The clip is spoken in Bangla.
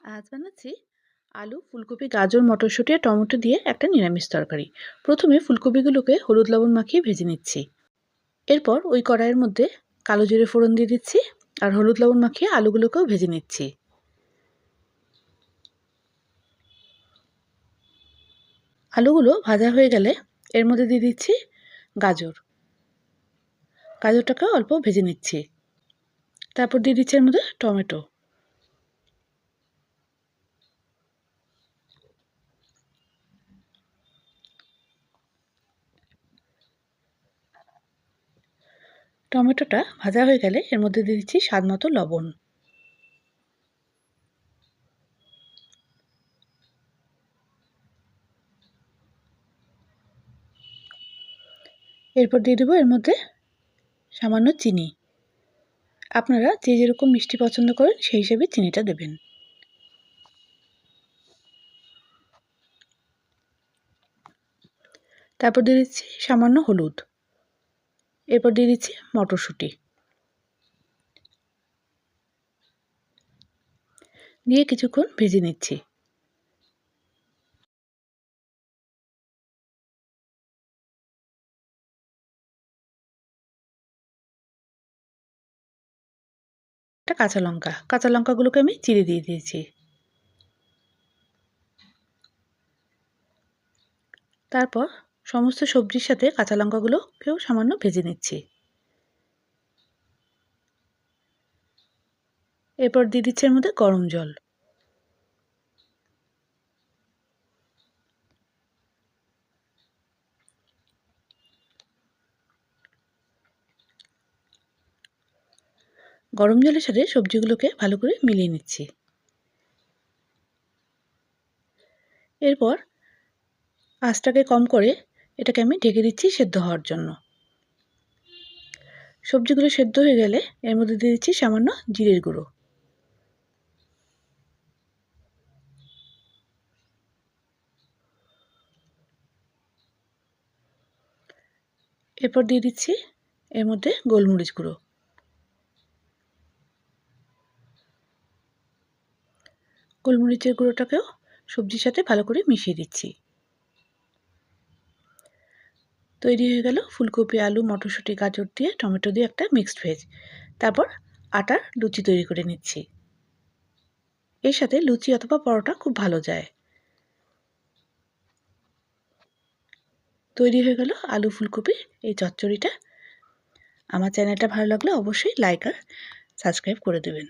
আজ বানাচ্ছি আলু, ফুলকপি, গাজর, মটরশুঁটি আর টমেটো দিয়ে একটা নিরামিষ তরকারি। প্রথমে ফুলকপিগুলোকে হলুদ লবণ মাখিয়ে ভেজে নিচ্ছি। এরপর ওই কড়াইয়ের মধ্যে কালো জিরে ফোড়ন দিয়ে দিচ্ছি আর হলুদ লবণ মাখিয়ে আলুগুলোকেও ভেজে নিচ্ছি। আলুগুলো ভাজা হয়ে গেলে এর মধ্যে দিয়ে দিচ্ছি গাজর। গাজরটাকেও অল্প ভেজে নিচ্ছি। তারপর দিয়ে দিচ্ছি এর মধ্যে টমেটো। টমেটোটা ভাজা হয়ে গেলে এর মধ্যে দিয়ে দিচ্ছি স্বাদ মতো লবণ। এরপর দিয়ে দেবো এর মধ্যে সামান্য চিনি। আপনারা যে যেরকম মিষ্টি পছন্দ করেন সেই হিসেবে চিনিটা দেবেন। তারপর দিয়ে দিচ্ছি সামান্য হলুদ। এরপর দিয়ে দিচ্ছি মটরশুঁটি। দিয়ে কিছুক্ষণ ভেজে নিচ্ছি। একটা কাঁচা লঙ্কাগুলোকে আমি চিড়ে দিয়ে দিয়েছি। তারপর সমস্ত সবজির সাথে কাঁচা লঙ্কাগুলোকেও সামান্য ভেজে নিচ্ছি। এরপর দিয়ে দিচ্ছি এর মধ্যে গরম জল। গরম জলের সাথে সবজিগুলোকে ভালো করে মিলিয়ে নিচ্ছি। এরপর আঁচটাকে কম করে এটাকে আমি ঢেকে দিচ্ছি সেদ্ধ হওয়ার জন্য। সবজিগুলো সেদ্ধ হয়ে গেলে এর মধ্যে দিয়ে দিচ্ছি সামান্য জিরের গুঁড়ো। এরপর দিয়ে দিচ্ছি এর মধ্যে গোলমরিচ গুঁড়ো। গোলমরিচের গুঁড়োটাকেও সবজির সাথে ভালো করে মিশিয়ে দিচ্ছি। তৈরি হয়ে গেল ফুলকপি, আলু, মটরশুঁটি, গাজর দিয়ে টমেটো দিয়ে একটা মিক্সড ভেজ। তারপর আটার লুচি তৈরি করে নিচ্ছি। এর সাথে লুচি অথবা পরোটা খুব ভালো যায়। তৈরি হয়ে গেল আলু ফুলকপির এই চচ্চড়িটা। আমার চ্যানেলটা ভালো লাগলে অবশ্যই লাইক আর সাবস্ক্রাইব করে দেবেন।